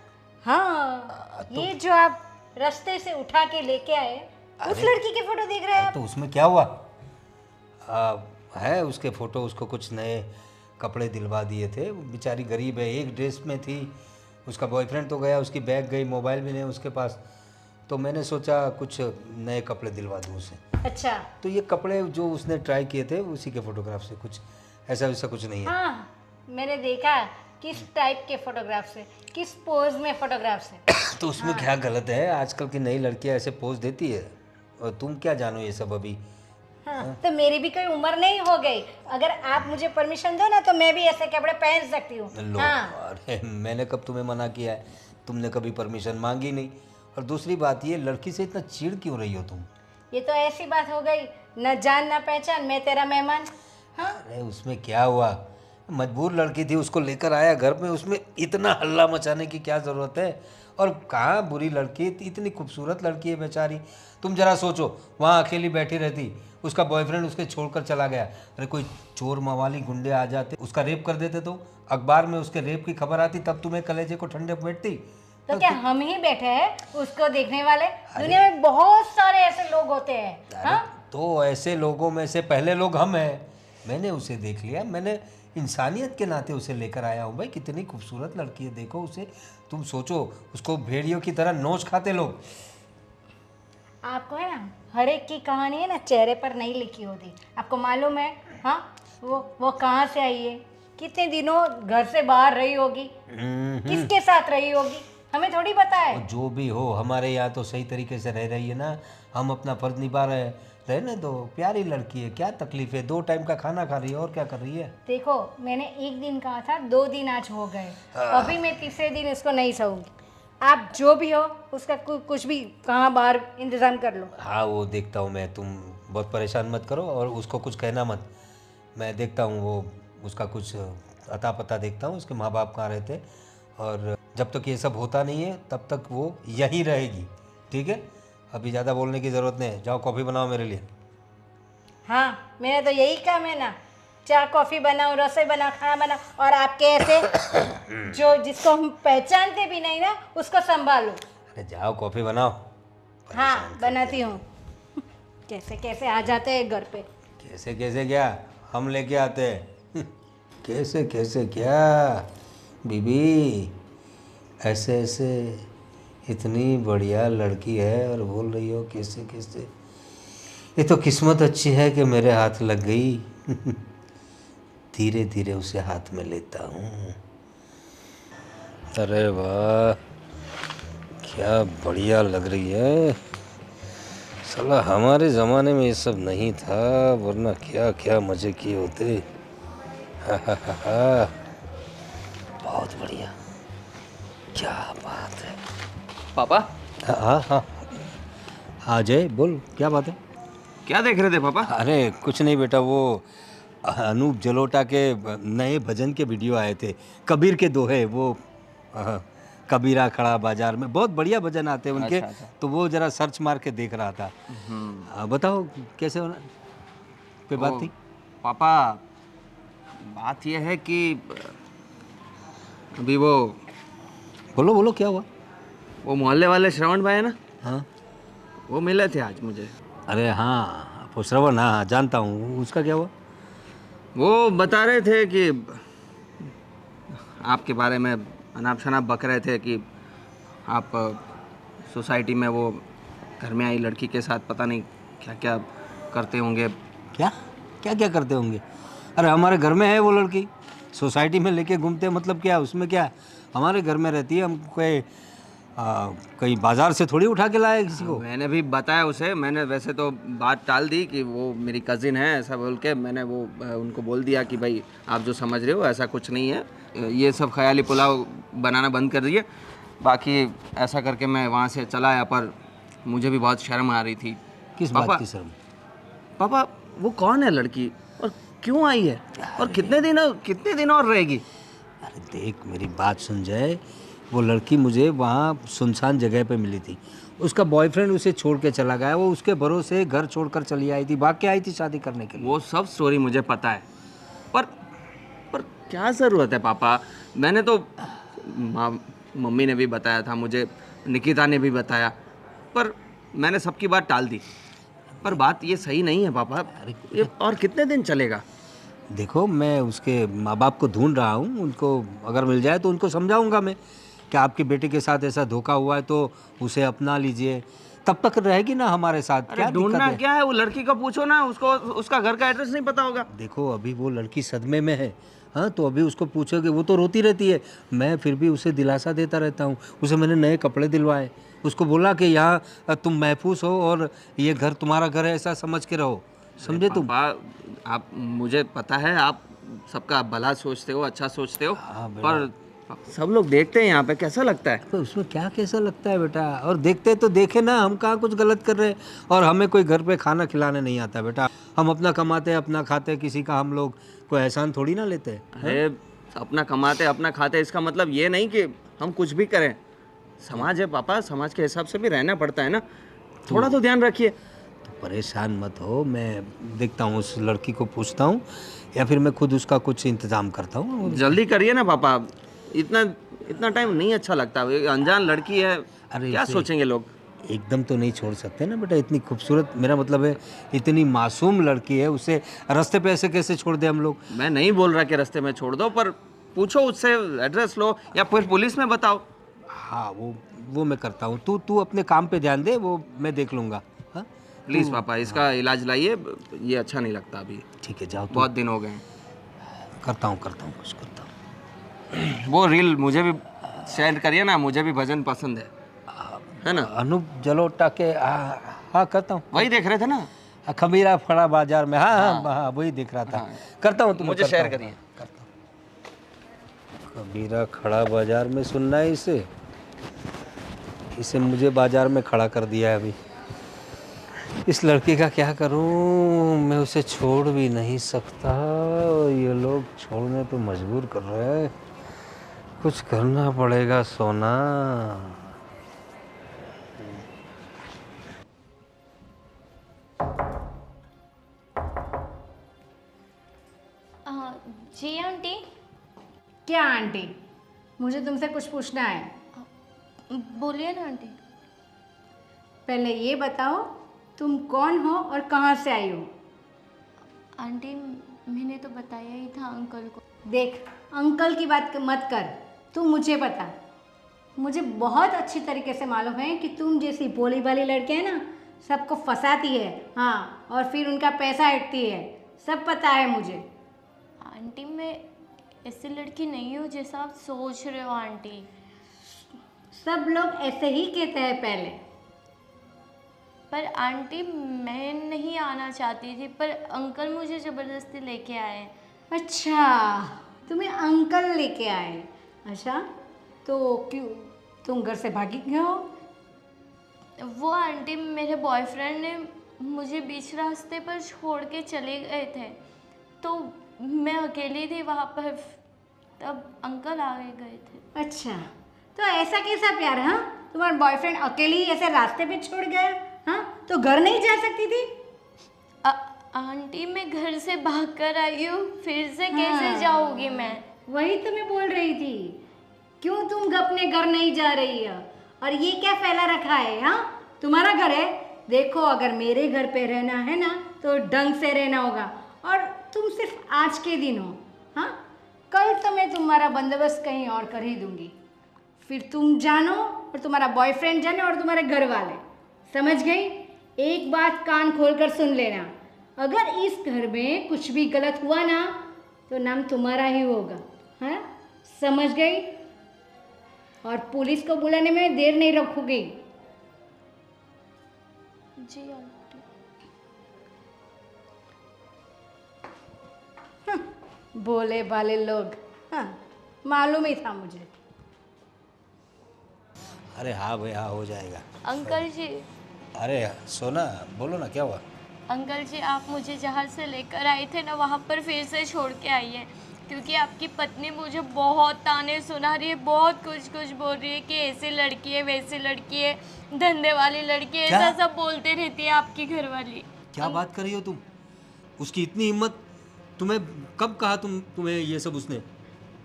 E: हाँ, ये जो आप रास्ते से उठा के लेके आए, उस लड़की की फोटो देख रहे हैं आप?
A: तो उसमें क्या हुआ? है उसके फ़ोटो, उसको कुछ नए कपड़े दिलवा दिए थे, वो बेचारी गरीब है, एक ड्रेस में थी। उसका बॉयफ्रेंड तो गया, उसकी बैग गई, मोबाइल भी नहीं उसके पास, तो मैंने सोचा कुछ नए कपड़े दिलवा दूँ उसे।
E: अच्छा।
A: तो ये कपड़े जो उसने ट्राई किए थे उसी के फ़ोटोग्राफ से, कुछ ऐसा वैसा कुछ नहीं है।
E: हाँ, मैंने देखा किस टाइप के फोटोग्राफ से, किस पोज में फोटोग्राफ से।
A: तो उसमें क्या गलत है? आजकल की नई लड़कियां ऐसे पोज देती है, और तुम क्या जानो ये सब अभी।
E: हाँ, तो मेरी भी कोई उम्र नहीं हो गई। अगर आप मुझे परमिशन दो ना तो मैं भी ऐसे कपड़े पहन सकती हूँ।
A: लो,
E: हाँ।
A: अरे मैंने कब तुम्हें मना किया है? तुमने कभी परमिशन मांगी नहीं। और दूसरी बात, ये लड़की से इतना चिढ़ क्यों रही हो तुम?
E: ये तो ऐसी बात हो गई, न जान न पहचान, मैं तेरा मेहमान। हाँ,
A: अरे उसमें क्या हुआ? मजबूर लड़की थी, उसको लेकर आया घर में, उसमें इतना हल्ला मचाने की क्या ज़रूरत है? और कहाँ बुरी लड़की, इतनी खूबसूरत लड़की है बेचारी। तुम जरा सोचो, वहाँ अकेली बैठी रहती, उसका बॉयफ्रेंड उसके छोड़कर चला गया, अरे कोई चोर मवाली गुंडे आ जाते, उसका रेप कर देते, तो अखबार में उसके रेप की खबर आती, तब तुम्हें कलेजे को ठंडे बैठती?
E: तो क्या हम ही बैठे हैं उसको देखने वाले? दुनिया में बहुत सारे ऐसे लोग होते हैं। हाँ?
A: तो ऐसे लोगों में से पहले लोग हम हैं। मैंने उसे देख लिया, मैंने इंसानियत के नाते उसे लेकर आया हूँ। भाई कितनी खूबसूरत लड़की है, देखो उसे। तुम सोचो, उसको भेड़ियों की तरह नोच खाते लोग।
E: आपको है ना, हर एक की कहानी है ना चेहरे पर नहीं लिखी होती। आपको मालूम है? हाँ, वो कहाँ से आई है, कितने दिनों घर से बाहर रही होगी, किसके साथ रही होगी, हमें थोड़ी पता है।
A: और जो भी हो, हमारे यहाँ तो सही तरीके से रह रही है ना, हम अपना फर्ज निभा रहे हैं। रहने दो, प्यारी लड़की है, क्या तकलीफ है? 2 टाइम का खाना खा रही है, और क्या कर रही है?
E: देखो, मैंने 1 दिन कहा था, 2 दिन आज हो गए। अभी मैं तीसरे दिन इसको नहीं सहूंगी। आप जो भी हो उसका कुछ भी कहाँ बाहर इंतजाम कर लो।
A: हाँ वो देखता हूँ मैं, तुम बहुत परेशान मत करो, और उसको कुछ कहना मत। मैं देखता हूँ वो उसका कुछ अता पता देखता हूँ, उसके माँ बाप कहाँ रहते, और जब तक ये सब होता नहीं है तब तक वो यहीं रहेगी। ठीक है, अभी ज़्यादा बोलने की ज़रूरत नहीं है। जाओ कॉफ़ी बनाओ मेरे लिए।
E: हाँ, मेरा तो यही काम है ना, चाय कॉफ़ी बनाओ, रसोई बनाओ, खाना बनाओ, और आपके ऐसे जो जिसको हम पहचानते भी नहीं ना उसको संभालो।
A: अरे जाओ कॉफ़ी बनाओ।
E: हाँ, बनाती हूँ। कैसे कैसे आ जाते हैं घर पे।
A: कैसे कैसे क्या, हम लेके आते हैं। कैसे कैसे क्या बीबी, ऐसे ऐसे इतनी बढ़िया लड़की है और बोल रही हो कैसे कैसे? ये तो किस्मत अच्छी है कि मेरे हाथ लग गई। धीरे धीरे उसे हाथ में लेता हूँ। अरे वाह, क्या बढ़िया लग रही है। साला हमारे ज़माने में ये सब नहीं था, वरना क्या क्या मज़े किए होते। हा हा हा हा, बहुत बढ़िया, क्या बात है।
C: पापा,
A: हाँ हाँ हाँ जय, बोल क्या बात है?
C: क्या देख रहे थे पापा?
A: अरे कुछ नहीं बेटा, वो अनूप जलोटा के नए भजन के वीडियो आए थे, कबीर के दोहे, वो कबीरा खड़ा बाजार में, बहुत बढ़िया भजन आते हैं उनके।
C: अच्छा।
A: तो वो जरा सर्च मार के देख रहा था। बताओ कैसे होना, कोई बात थी?
C: पापा, बात यह है कि अभी वो
A: बोलो बोलो, क्या हुआ?
C: वो मोहल्ले वाले श्रवण भाई है ना,
A: हाँ,
C: वो मिले थे आज मुझे।
A: अरे हाँ वो श्रवण, हाँ जानता हूँ, उसका क्या हुआ?
C: वो बता रहे थे कि आपके बारे में अनाप शनाप बक रहे थे कि आप सोसाइटी में वो घर में आई लड़की के साथ पता नहीं क्या क्या करते होंगे।
A: क्या क्या क्या करते होंगे? अरे हमारे घर में है वो लड़की, सोसाइटी में लेके घूमते हैं, मतलब क्या उसमें क्या? हमारे घर में रहती है, हम कोई कहीं बाजार से थोड़ी उठा के लाए किसी को।
C: मैंने भी बताया उसे, मैंने वैसे तो बात टाल दी कि वो मेरी कज़िन है ऐसा बोल के, मैंने वो उनको बोल दिया कि भाई आप जो समझ रहे हो ऐसा कुछ नहीं है, ये सब ख्याली पुलाव बनाना बंद कर दिए। बाकी ऐसा करके मैं वहाँ से चला आया, पर मुझे भी बहुत शर्म आ रही थी।
A: किस
C: पापा-
A: बात की शर्म?
C: पापा वो कौन है लड़की और क्यों आई है और कितने दिन और रहेगी?
A: अरे देख मेरी बात सुन जाए, वो लड़की मुझे वहाँ सुनसान जगह पे मिली थी, उसका बॉयफ्रेंड उसे छोड़ के चला गया, वो उसके भरोसे घर छोड़कर चली आई थी, भाग के आई थी शादी करने के लिए।
C: वो सब स्टोरी मुझे पता है, पर क्या ज़रूरत है पापा? मैंने तो मम्मी ने भी बताया था मुझे, निकिता ने भी बताया, पर मैंने सबकी बात टाल दी। पर बात ये सही नहीं है पापा, ये और कितने दिन चलेगा?
A: देखो मैं उसके माँ बाप को ढूंढ रहा हूँ, उनको अगर मिल जाए तो उनको समझाऊंगा मैं कि आपके बेटे के साथ ऐसा धोखा हुआ है तो उसे अपना लीजिए, तब तक रहेगी ना हमारे साथ।
C: अरे
A: क्या दिक्कत
C: ढूंढना
A: है?
C: क्या है? वो लड़की को पूछो ना, उसको उसका घर का एड्रेस नहीं पता होगा।
A: देखो अभी वो लड़की सदमे में है, हाँ तो अभी उसको पूछोगे, वो तो रोती रहती है, मैं फिर भी उसे दिलासा देता रहता हूँ। उसे मैंने नए कपड़े दिलवाए, उसको बोला कि यहाँ तुम महफूज हो और ये घर तुम्हारा घर है, ऐसा समझ के रहो, समझे तुम?
C: पापा आप, मुझे पता है आप सबका भला सोचते हो, अच्छा सोचते हो,
A: हाँ बेटा।
C: पर सब लोग देखते हैं यहाँ पे, कैसा लगता है?
A: तो उसमें क्या कैसा लगता है बेटा? और देखते तो देखे ना, हम कहाँ कुछ गलत कर रहे हैं, और हमें कोई घर पे खाना खिलाने नहीं आता बेटा, हम अपना कमाते हैं अपना खाते हैं, किसी का हम लोग कोई एहसान थोड़ी ना लेते हैं।
C: अरे अपना कमाते अपना खाते, इसका मतलब ये नहीं कि हम कुछ भी करें। समाज है पापा, समाज के हिसाब से भी रहना पड़ता है ना, थोड़ा तो ध्यान रखिए।
A: तो परेशान मत हो, मैं देखता हूँ उस लड़की को पूछता हूँ, या फिर मैं खुद उसका कुछ इंतजाम करता हूँ।
C: जल्दी करिए ना पापा, इतना टाइम नहीं अच्छा लगता। ये अनजान लड़की है,
A: अरे
C: क्या
A: उसे
C: सोचेंगे लोग?
A: एकदम तो नहीं छोड़ सकते ना बेटा, इतनी खूबसूरत, मेरा मतलब है इतनी मासूम लड़की है, उसे रास्ते पे ऐसे कैसे छोड़ दे हम लोग?
C: मैं नहीं बोल रहा कि रास्ते में छोड़ दो, पर पूछो उससे, एड्रेस लो या फिर पुलिस में बताओ।
A: हाँ वो मैं करता हूँ, तू अपने काम पे ध्यान दे, वो मैं देख लूँगा। हाँ
C: प्लीज़ पापा इसका इलाज लाइए, ये अच्छा नहीं लगता अभी,
A: ठीक है, जाओ तू।
C: बहुत दिन हो गए हैं।
A: करता हूँ कुछ करता हूँ।
C: वो रील मुझे भी शेयर करिए ना, मुझे भी भजन पसंद है ना?
A: अनूप जलोटा के, हाँ करता हूँ।
C: वही देख रहे थे ना?
A: खमीरा फड़ा बाजार में, हाँ वही देख रहा था। करता हूँ, तुम्हें
C: मुझे शेयर करिए।
A: खमीरा खड़ा बाजार में सुनना है इसे मुझे बाजार में खड़ा कर दिया है अभी। इस लड़की का क्या करूं, मैं उसे छोड़ भी नहीं सकता, और ये लोग छोड़ने पे मजबूर कर रहे हैं, कुछ करना पड़ेगा सोना।
D: जी आंटी।
E: क्या आंटी? मुझे तुमसे कुछ पूछना है।
D: बोलिए ना आंटी।
E: पहले ये बताओ तुम कौन हो और कहाँ से आई हो?
D: आंटी मैंने तो बताया ही था अंकल को।
E: देख अंकल की बात मत कर, तू मुझे बता। मुझे बहुत अच्छी तरीके से मालूम है कि तुम जैसी भोली भाली लड़की है ना, सबको फंसाती है, हाँ, और फिर उनका पैसा हटती है, सब पता है मुझे।
D: आंटी मैं ऐसी लड़की नहीं हूँ जैसा आप सोच रहे हो आंटी।
E: सब लोग ऐसे ही कहते हैं पहले।
D: पर आंटी मैं नहीं आना चाहती थी, पर अंकल मुझे ज़बरदस्ती लेके आए।
E: अच्छा, तुम्हें अंकल लेके आए? अच्छा, तो क्यों तुम घर से भागी क्यों हो?
D: वो आंटी मेरे बॉयफ्रेंड ने मुझे बीच रास्ते पर छोड़ के चले गए थे, तो मैं अकेली थी वहाँ पर, तब अंकल आ गए थे।
E: अच्छा, तो ऐसा कैसा प्यार? हाँ, तुम्हारा बॉयफ्रेंड अकेली ऐसे रास्ते पे छोड़ गया? हाँ, तो घर नहीं जा सकती थी?
D: आंटी मैं घर से भाग कर आई हूँ, फिर से
E: हाँ।
D: कैसे जाऊँगी मैं?
E: वही तो मैं बोल रही थी, क्यों तुम अपने घर नहीं जा रही है? और ये क्या फैला रखा है? हाँ, तुम्हारा घर है, देखो अगर मेरे घर पे रहना है ना तो ढंग से रहना होगा, और तुम सिर्फ आज के दिन हो, हाँ, कल तो मैं तुम्हारा बंदोबस्त कहीं और कर ही दूंगी, फिर तुम जानो और तुम्हारा बॉयफ्रेंड जाने और तुम्हारे घर वाले, समझ गई? एक बात कान खोलकर सुन लेना, अगर इस घर में कुछ भी गलत हुआ ना तो नाम तुम्हारा ही होगा, हाँ? समझ गई? और पुलिस को बुलाने में देर नहीं रखोगी।
D: जी आंटी।
E: भोले भाले लोग, हाँ, मालूम ही था मुझे।
A: अरे हाँ भाई हाँ, हो जाएगा।
D: अंकल जी,
A: अरे सोना, बोलो ना क्या हुआ?
D: अंकल जी आप मुझे जहाँ से लेकर आए थे ना वहाँ पर फिर से छोड़ के आई है, क्योंकि आपकी पत्नी मुझे बहुत ताने सुना रही है, बहुत कुछ कुछ बोल रही है कि ऐसी लड़की है वैसी लड़की है, धंधे वाली लड़की है,
A: क्या?
D: ऐसा सब बोलते रहती है आपकी घरवाली।
A: क्या बात कर रही हो तुम? उसकी इतनी हिम्मत? तुम्हें कब कहा तुम्हें ये सब उसने?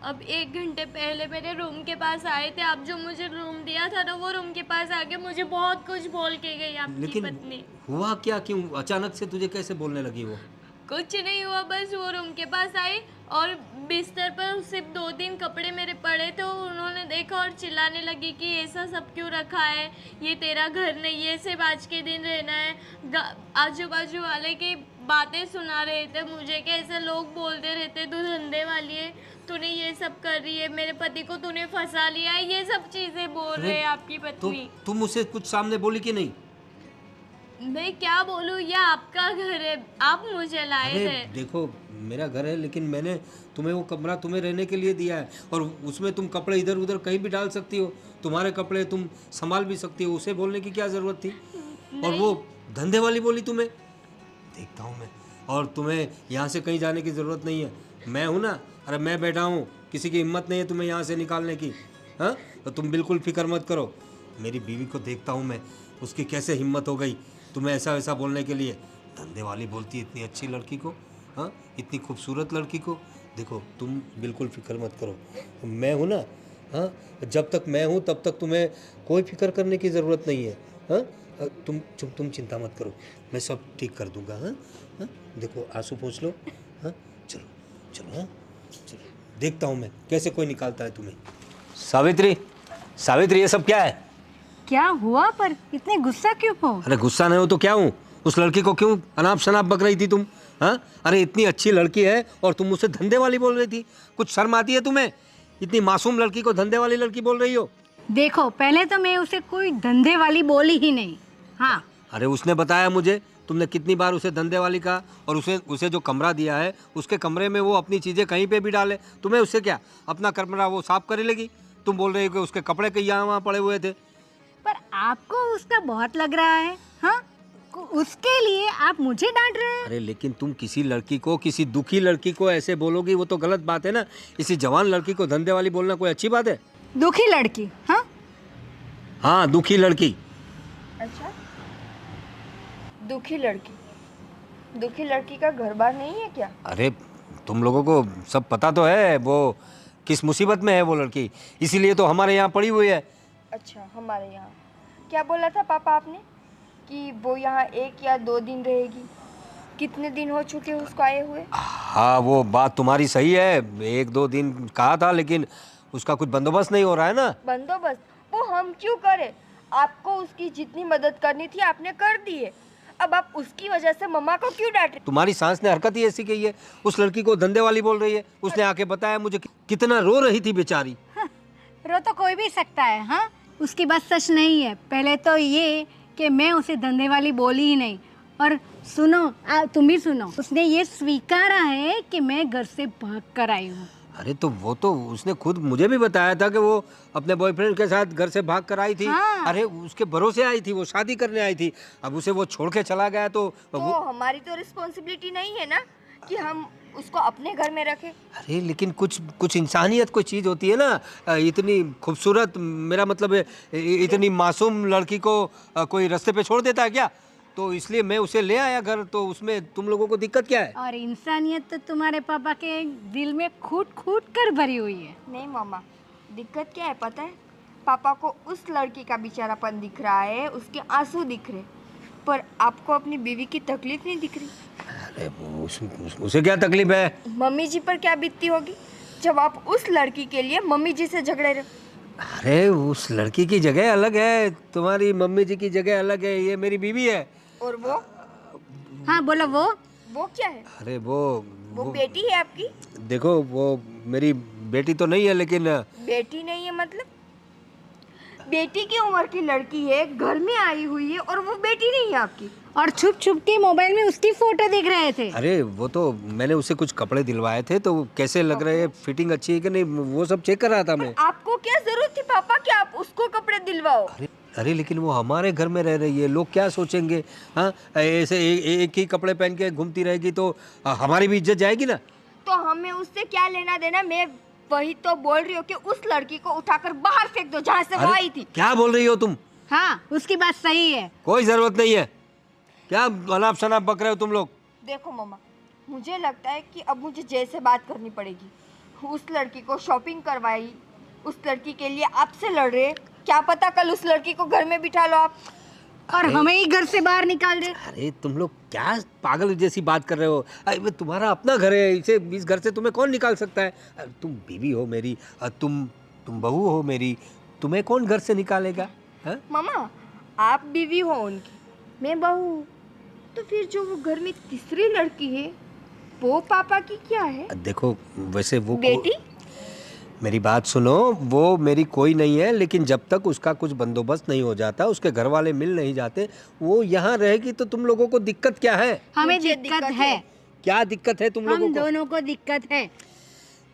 D: अब 1 घंटे पहले मेरे रूम के पास आए थे, आप जो मुझे रूम दिया था ना वो रूम के पास आके मुझे बहुत कुछ बोल के गई आपकी
A: लेकिन
D: पत्नी।
A: हुआ क्या? क्यों अचानक से तुझे कैसे बोलने लगी वो?
D: कुछ नहीं हुआ, बस वो रूम के पास आई और बिस्तर पर सिर्फ 2-3 कपड़े मेरे पड़े थे, उन्होंने देखा और चिल्लाने लगी कि ऐसा सब क्यों रखा है, ये तेरा घर नहीं है, सिर्फ आज के दिन रहना है। आजू बाजू वाले की बातें सुना रहे थे मुझे कि ऐसे लोग बोलते रहते तू धंधे वाली है, तूने ये सब कर रही है, मेरे पति को तूने फंसा लिया है, ये सब चीज़ें बोल रहे हैं आपकी
A: तो
D: पत्नी।
A: तुम उसे कुछ सामने बोली कि नहीं?
D: मैं क्या बोलूँ, ये आपका घर है, आप मुझे लाए
A: अरे
D: थे।
A: देखो, मेरा घर है लेकिन मैंने तुम्हें वो कमरा तुम्हें रहने के लिए दिया है, और उसमें तुम कपड़े इधर उधर कहीं भी डाल सकती हो, तुम्हारे कपड़े तुम संभाल भी सकती हो, उसे बोलने की क्या ज़रूरत थी? और वो धंधे वाली बोली तुम्हें? देखता हूँ मैं, और तुम्हें यहाँ से कहीं जाने की ज़रूरत नहीं है, मैं हूँ ना। अरे मैं बैठा हूँ, किसी की हिम्मत नहीं है तुम्हें यहाँ से निकालने की। हाँ, तो तुम बिल्कुल फिक्र मत करो। मेरी बीवी को देखता हूँ मैं, उसकी कैसे हिम्मत हो गई तुम्हें ऐसा वैसा बोलने के लिए। धंधे वाली बोलती है इतनी अच्छी लड़की को, हाँ, इतनी खूबसूरत लड़की को। देखो तुम बिल्कुल फिक्र मत करो, मैं हूँ ना। हाँ, जब तक मैं हूँ तब तक तुम्हें कोई फिक्र करने की ज़रूरत नहीं है। हाँ, तुम चिंता मत करो, मैं सब ठीक कर दूंगा। हाँ हाँ, देखो आंसू पोंछ लो। हाँ, चलो चलो, हाँ चलो, देखता हूँ मैं कैसे कोई निकालता है तुम्हें। सावित्री, सावित्री, ये सब क्या है?
E: क्या हुआ? पर इतने गुस्सा क्यों हो?
A: अरे गुस्सा नहीं हो तो क्या हूँ? उस लड़की को क्यों अनाप शनाप बक रही थी तुम? हाँ, अरे इतनी अच्छी लड़की है और तुम उसे धंधे वाली बोल रही थी। कुछ शर्म आती है तुम्हें? इतनी मासूम लड़की को धंधे वाली लड़की बोल रही हो?
E: देखो, पहले तो मैं उसे कोई धंधे वाली बोली ही नहीं। हाँ,
A: अरे उसने बताया मुझे, तुमने कितनी बार उसे धंधे वाली कहा, और उसे जो कमरा दिया है उसके कमरे में वो अपनी चीज़ें कहीं पे भी डाले, तुम्हें उससे क्या? अपना कमरा वो साफ कर लेगी। तुम बोल रहे हो कि उसके कपड़े कहीं यहाँ वहाँ पड़े हुए थे।
E: पर आपको उसका बहुत लग रहा है, हाँ? उसके लिए आप मुझे डांट रहे हैं?
A: अरे लेकिन तुम किसी लड़की को, किसी दुखी लड़की को ऐसे बोलोगी, वो तो गलत बात है ना। इसी जवान लड़की को धंधे वाली बोलना कोई अच्छी बात है?
E: दुखी लड़की? हाँ
A: हाँ, दुखी लड़की।
B: अच्छा, दुखी लड़की? दुखी लड़की का घर बार नहीं है क्या?
A: अरे तुम लोगों को सब पता तो है वो किस मुसीबत में है वो लड़की, इसीलिए तो हमारे यहाँ पड़ी हुई है।
B: अच्छा, हमारे यहाँ क्या बोला था पापा आपने कि वो यहाँ 1 या 2 दिन रहेगी? कितने दिन हो चुके उसको आए हुए?
A: हाँ, वो बात तुम्हारी सही है, 1-2 दिन कहा था, लेकिन उसका कुछ बंदोबस्त नहीं हो रहा है ना।
B: बंदोबस्त वो हम क्यों करें? आपको उसकी जितनी मदद करनी थी आपने कर दी है, अब आप उसकी वजह से मम्मा को क्यों डांट रहे?
A: तुम्हारी सास ने हरकत ही ऐसी की है, उस लड़की को धंधे वाली बोल रही है। उसने आके बताया मुझे कितना रो रही थी बेचारी।
E: हाँ, रो तो कोई भी सकता है। हाँ, उसकी बात सच नहीं है। पहले तो ये कि मैं उसे धंधे वाली बोली ही नहीं, और सुनो, तुम भी सुनो, उसने ये स्वीकारा है कि मैं घर से भाग कर आई हूँ।
A: अरे तो वो तो उसने खुद मुझे भी बताया था कि वो अपने बॉयफ्रेंड के साथ घर से भाग कर आई थी।
E: हाँ।
A: अरे उसके भरोसे आई थी, वो शादी करने आई थी, अब उसे वो छोड़ के चला गया तो
B: हमारी तो रिस्पॉन्सिबिलिटी नहीं है ना कि हम उसको अपने घर में रखें?
A: अरे लेकिन कुछ इंसानियत कोई चीज़ होती है ना। इतनी खूबसूरत, मेरा मतलब है इतनी मासूम लड़की को कोई रास्ते पे छोड़ देता है क्या? तो इसलिए मैं उसे ले आया घर, तो उसमें तुम लोगों को दिक्कत क्या है?
E: और इंसानियत तो तुम्हारे पापा के दिल में खूट खूट कर भरी हुई है।
B: नहीं मामा, दिक्कत क्या है पता है? पापा को उस लड़की का बेचारापन दिख रहा है, उसके आंसू दिख रहे, पर आपको अपनी बीवी की तकलीफ नहीं दिख रही।
A: अरे उसे क्या तकलीफ है?
B: मम्मी जी पर क्या बीतती होगी जब आप उस लड़की के लिए मम्मी जी से झगड़े रहे?
A: अरे उस लड़की की जगह अलग है, तुम्हारी मम्मी जी की जगह अलग है, ये मेरी बीवी है।
B: और वो
E: हाँ बोलो
B: वो क्या है?
A: अरे
B: वो बेटी है आपकी?
A: देखो वो मेरी बेटी तो नहीं है, लेकिन
B: बेटी नहीं है मतलब? बेटी की उम्र की लड़की है, घर में आई हुई है, और वो बेटी नहीं है आपकी?
E: और छुप छुप के मोबाइल में उसकी फोटो देख रहे थे।
A: अरे वो तो मैंने उसे कुछ कपड़े दिलवाए थे, तो कैसे लग रहे हैं, फिटिंग अच्छी है कि नहीं, वो सब चेक कर रहा था मैं।
B: आपको क्या जरूरत थी पापा कि आप उसको कपड़े दिलवाओ?
A: अरे लेकिन वो हमारे घर में रह रही है, लोग क्या सोचेंगे? हाँ, ऐसे एक ही कपड़े पहन के घूमती रहेगी तो हमारी भी इज्जत जाएगी ना।
B: तो हमें उससे क्या लेना देना? मैं वही तो बोल रही हूँ कि उस लड़की को उठाकर बाहर फेंक दो जहाँ से वो आई थी।
A: क्या बोल रही हो तुम?
E: हाँ उसकी बात सही है।
A: कोई जरूरत नहीं है। क्या अनाप शनाप बक रहे हो तुम लोग?
B: देखो मम्मा, मुझे लगता है कि अब मुझे जय से बात करनी पड़ेगी। उस लड़की को शॉपिंग करवाई, उस लड़की के लिए आपसे लड़ रहे, क्या पता कल उस लड़की को घर में बिठा लो आप
E: और हमें ही घर से बाहर निकाल दे।
A: अरे तुम लोग क्या पागल जैसी बात कर रहे हो? अरे तुम्हारा अपना घर है, इस घर से तुम्हें कौन निकाल सकता है? तुम बीवी हो मेरी, तुम बहू हो मेरी, तुम्हें कौन घर से निकालेगा? हाँ?
B: मामा, आप बीवी हो उनकी, मैं बहू हूँ, तो फिर जो वो घर में तीसरी लड़की है वो पापा की क्या है?
A: देखो वैसे वो
B: बेटी?
A: मेरी बात सुनो, वो मेरी कोई नहीं है, लेकिन जब तक उसका कुछ बंदोबस्त नहीं हो जाता, उसके घर वाले मिल नहीं जाते, वो यहाँ रहेगी तो तुम लोगों को दिक्कत क्या है?
E: हमें
B: मुझे
E: दिक्कत है।
A: क्या दिक्कत है तुम लोगों
E: हम
A: को?
E: दोनों को दिक्कत है।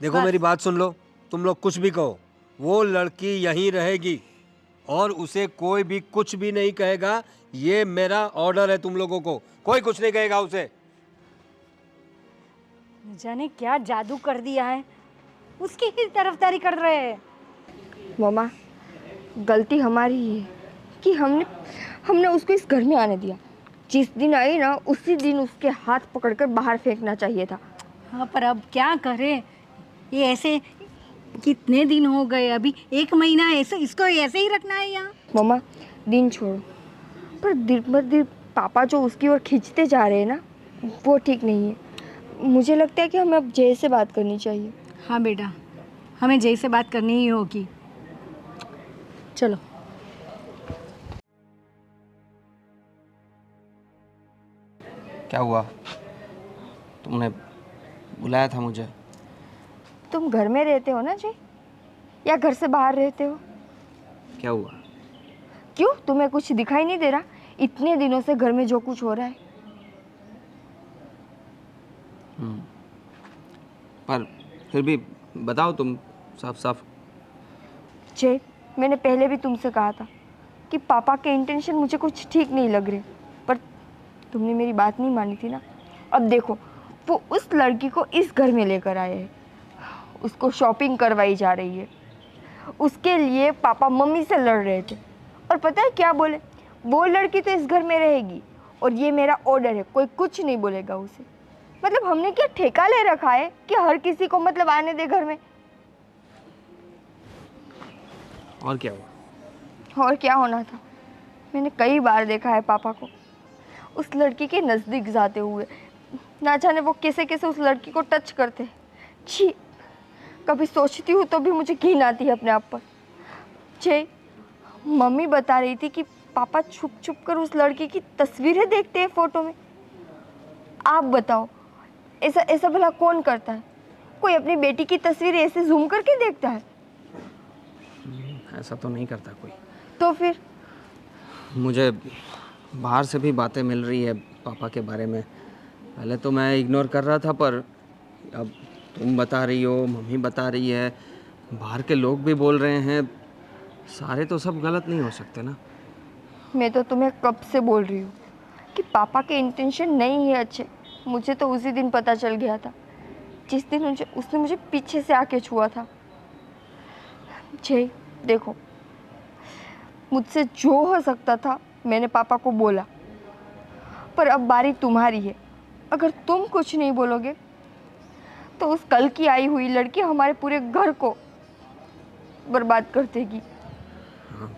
A: देखो मेरी बात सुन लो, तुम लोग कुछ भी कहो, वो लड़की यहीं रहेगी और उसे कोई भी कुछ भी नहीं कहेगा। ये मेरा ऑर्डर है तुम लोगों को, कोई कुछ नहीं कहेगा उसे।
E: जाने क्या जादू कर दिया है, उसकी ही तरफदारी कर रहे हैं।
B: मामा, गलती हमारी ही है कि हमने उसको इस घर में आने दिया। जिस दिन आई ना, उसी दिन उसके हाथ पकड़कर बाहर फेंकना चाहिए था।
E: हाँ पर अब क्या करें, ये ऐसे कितने दिन हो गए, अभी 1 महीना ऐसे इसको ऐसे ही रखना है यहाँ।
B: मामा, दिन छोड़ो, पर दिन बर दिन पापा जो उसकी ओर खींचते जा रहे हैं ना, वो ठीक नहीं है। मुझे लगता है कि हमें अब जय से बात करनी चाहिए।
E: हाँ बेटा, हमें जय से बात करनी ही होगी। चलो।
C: क्या हुआ? तुमने बुलाया था मुझे?
B: तुम घर में रहते हो ना जय, या घर से बाहर रहते हो?
C: क्या हुआ?
B: क्यों, तुम्हें कुछ दिखाई नहीं दे रहा? इतने दिनों से घर में जो कुछ हो रहा है।
C: पर फिर भी बताओ तुम साफ साफ।
B: जय, मैंने पहले भी तुमसे कहा था कि पापा के इंटेंशन मुझे कुछ ठीक नहीं लग रहे, पर तुमने मेरी बात नहीं मानी थी ना। अब देखो, वो उस लड़की को इस घर में लेकर आए हैं, उसको शॉपिंग करवाई जा रही है, उसके लिए पापा मम्मी से लड़ रहे थे, और पता है क्या बोले? वो लड़की तो इस घर में रहेगी और ये मेरा ऑर्डर है, कोई कुछ नहीं बोलेगा उसे। मतलब हमने क्या ठेका ले रखा है कि हर किसी को मतलब आने दे घर में?
C: और क्या हुआ?
B: और क्या होना था? मैंने कई बार देखा है पापा को उस लड़की के नज़दीक जाते हुए, ना जाने वो कैसे कैसे उस लड़की को टच करते हैं। छी, कभी सोचती हूँ तो भी मुझे घिन आती है अपने आप पर। जय, मम्मी बता रही थी कि पापा छुप छुप कर उस लड़की की तस्वीरें देखते हैं फ़ोटो में। आप बताओ, ऐसा ऐसा भला कौन करता है? कोई अपनी बेटी की तस्वीर ऐसे जूम करके देखता है?
C: ऐसा तो नहीं करता कोई।
B: तो फिर?
C: मुझे बाहर से भी बातें मिल रही है पापा के बारे में। पहले तो मैं इग्नोर कर रहा था, पर अब तुम बता रही हो, मम्मी बता रही है, बाहर के लोग भी बोल रहे हैं, सारे तो सब गलत नहीं हो सकते ना।
B: मैं तो तुम्हें कब से बोल रही हूँ कि पापा के इंटेंशन नहीं है अच्छे। मुझे तो उसी दिन पता चल गया था जिस दिन उसने मुझे पीछे से आके छुआ था। जय, देखो, मुझसे जो हो सकता था मैंने पापा को बोला, पर अब बारी तुम्हारी है। अगर तुम कुछ नहीं बोलोगे तो उस कल की आई हुई लड़की हमारे पूरे घर को बर्बाद कर देगी।
C: हाँ,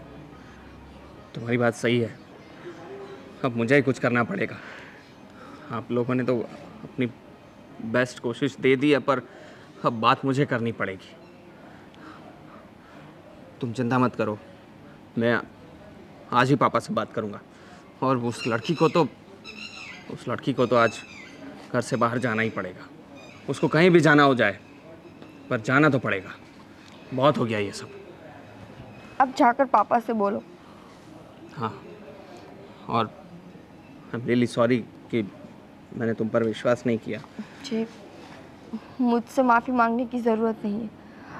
C: तुम्हारी बात सही है। अब मुझे ही कुछ करना पड़ेगा। आप लोगों ने तो अपनी बेस्ट कोशिश दे दी है, पर अब बात मुझे करनी पड़ेगी। तुम चिंता मत करो, मैं आज ही पापा से बात करूँगा। और उस लड़की को तो आज घर से बाहर जाना ही पड़ेगा। उसको कहीं भी जाना हो जाए, पर जाना तो पड़ेगा। बहुत हो गया ये सब।
B: अब जाकर पापा से बोलो।
C: हाँ, और आई एम रियली सॉरी कि मैंने तुम पर विश्वास नहीं किया।
B: जी, मुझसे माफ़ी मांगने की ज़रूरत नहीं है।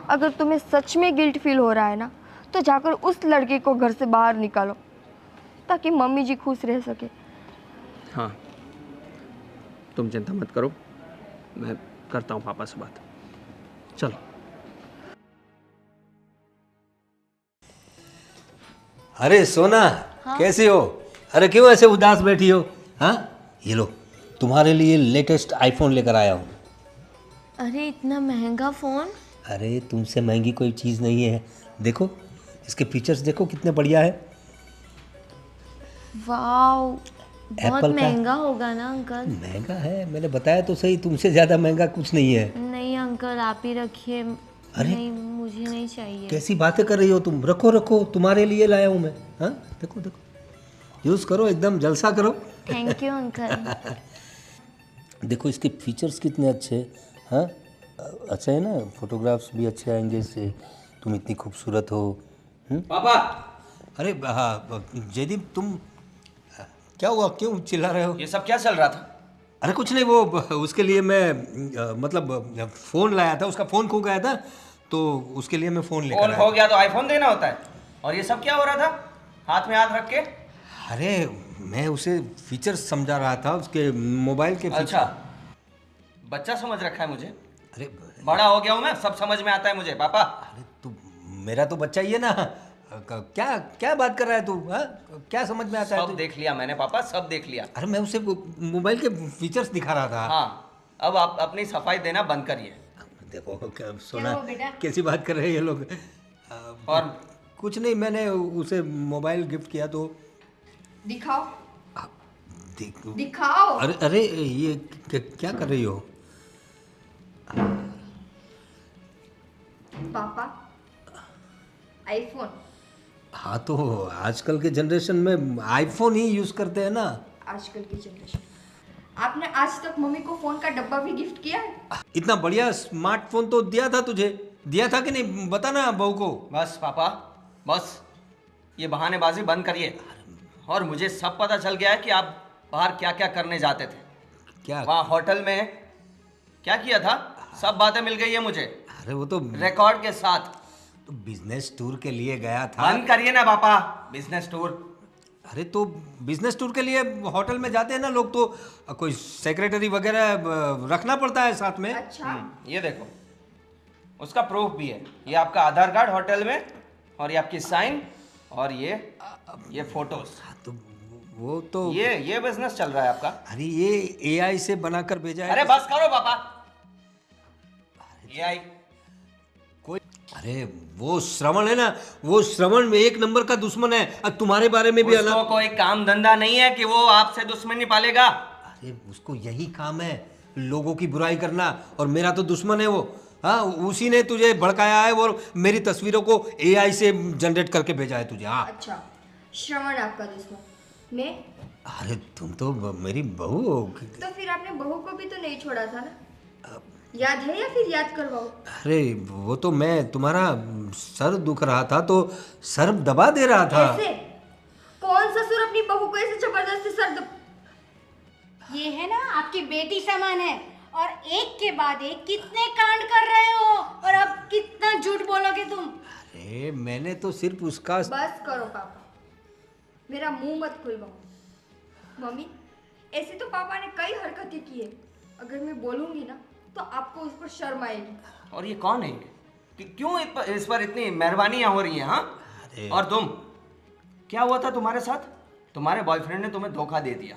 B: अगर तुम्हें सच में गिल्ट फील हो रहा है ना, तो जाकर उस लड़के को घर से बाहर निकालो, ताकि मम्मी जी खुश रह सके।
C: हाँ, तुम चिंता मत करो, मैं करता हूँ पापा से बात। चलो।
A: अरे सोना, कैसी हो? अरे क्यों ऐसे उदास बैठी हो? हाँ, ये लो, तुम्हारे लिए लेटेस्ट आईफोन लेकर आया हूँ।
D: अरे इतना महंगा फ़ोन?
A: अरे तुमसे महंगी कोई चीज़ नहीं है। देखो इसके फीचर्स, देखो कितने बढ़िया है।
D: वाओ, बहुत
A: Apple का-
D: महंगा होगा ना अंकल?
A: महंगा है, मैंने बताया तो सही, तुमसे ज़्यादा महंगा कुछ नहीं है।
D: नहीं अंकल, आप ही रखिए।
A: अरे!
D: नहीं, मुझे नहीं चाहिए।
A: कैसी बातें कर रही हो तुम? रखो रखो, तुम्हारे लिए लाया हूँ मैं। हाँ, देखो देखो, यूज़ करो, एकदम जलसा करो।
D: Thank you uncle.
A: देखो इसके फीचर्स कितने अच्छे हैं। हाँ, अच्छा है ना, फोटोग्राफ्स भी अच्छे आएंगे इससे। तुम इतनी खूबसूरत हो।
C: पापा!
A: अरे हाँ जयदीप, तुम क्या हुआ, क्यों चिल्ला रहे हो?
C: ये सब क्या चल रहा था?
A: अरे कुछ नहीं, वो उसके लिए मैं मतलब फ़ोन लाया था, उसका फ़ोन खो गया था, तो उसके लिए मैं फ़ोन लेकर
C: फोन
A: आया।
C: खो गया तो आईफोन देना होता है। और ये सब क्या हो रहा था, हाथ में हाथ रख के?
A: अरे मैं उसे फीचर्स समझा रहा था, उसके मोबाइल के फीचर।
C: अच्छा, बच्चा समझ रखा है मुझे।
A: अरे
C: बड़ा हो गया हूँ मैं, सब समझ में आता है मुझे पापा।
A: अरे तू मेरा तो बच्चा ही है ना। क्या क्या बात कर रहा है तू? हाँ, क्या समझ में आता है
C: सब
A: तू?
C: देख लिया मैंने पापा, सब देख लिया।
A: अरे मैं उसे मोबाइल के फीचर्स दिखा रहा था।
C: हाँ, अब आप अपनी सफाई देना बंद करिए।
A: देखो सोना,
E: हुआ बेटा?
A: कैसी बात कर रहे हैं ये लोग।
C: और
A: कुछ नहीं, मैंने उसे मोबाइल गिफ्ट किया तो
B: दिखाओ,
A: देख।
B: दिखाओ।
A: अरे अरे ये क्या कर रही हो?
B: पापा, आईफोन।
A: हाँ तो आजकल के जनरेशन में आईफोन ही यूज करते हैं ना।
B: आजकल की जनरेशन। आपने आज तक मम्मी को फोन का डब्बा भी गिफ्ट किया है?
A: इतना बढ़िया स्मार्टफोन तो दिया था तुझे, दिया था कि नहीं? बता ना बहू को।
C: बस पापा, बस ये बहानेबाजी बंद करिए। और मुझे सब पता चल गया है कि आप बाहर क्या क्या करने जाते थे।
A: क्या?
C: वहाँ होटल में क्या किया था, सब बातें मिल गई है मुझे,
A: अरे वो तो
C: रिकॉर्ड के साथ।
A: बिजनेस टूर के लिए गया था।
C: बंद करिए ना पापा, बिजनेस टूर।
A: अरे तो बिजनेस टूर के लिए होटल में जाते हैं ना लोग, तो कोई सेक्रेटरी वगैरह रखना पड़ता है साथ में।
B: अच्छा,
C: ये देखो, उसका प्रूफ भी है। ये आपका आधार कार्ड होटल में, और ये आपकी साइन, और ये फोटोज।
A: तो वो तो
C: ये बिजनेस चल रहा है आपका।
A: अरे ये एआई से बनाकर भेजा है।
C: अरे बस करो पापा, ये आई।
A: कोई, अरे वो श्रवण है ना, वो श्रवण में एक नंबर का दुश्मन है। अब तुम्हारे बारे में भी
C: उसको कोई काम धंधा नहीं है कि वो आपसे दुश्मनी पालेगा।
A: अरे उसको यही काम है, लोगों की बुराई करना, और मेरा तो दुश्मन है वो। हाँ, उसी ने तुझे भड़काया है और मेरी तस्वीरों को एआई से जनरेट करके भेजा है तुझे। हाँ,
B: अच्छा, श्रवण आपका दुश्मन, मैं?
A: अरे तुम तो मेरी बहू हो।
B: तो फिर आपने बहू को भी तो नहीं छोड़ा था ना? याद है या फिर याद करवाओ?
A: अरे वो तो मैं, तुम्हारा सर दुख रहा था तो सर दबा दे रहा था।
B: ऐसे? कौन ससुर अपनी बहू को ऐसे जबरदस्ती
E: ये है ना आपकी बेटी समान है, और एक के बाद एक कितने कांड कर रहे हो, और अब कितना झूठ बोलोगे तुम?
A: अरे मैंने तो सिर्फ उसका।
B: बस करो पापा, मेरा मुंह मत खुलवाओ। मम्मी, ऐसे तो पापा ने कई हरकतें की है, अगर मैं बोलूंगी ना तो आपको उस पर शर्म आएगी।
C: और ये कौन है कि क्यों इस पर इतनी मेहरबानियां हो रही हैं? हाँ, और तुम, क्या हुआ था तुम्हारे साथ? तुम्हारे बॉयफ्रेंड ने तुम्हें धोखा दे दिया।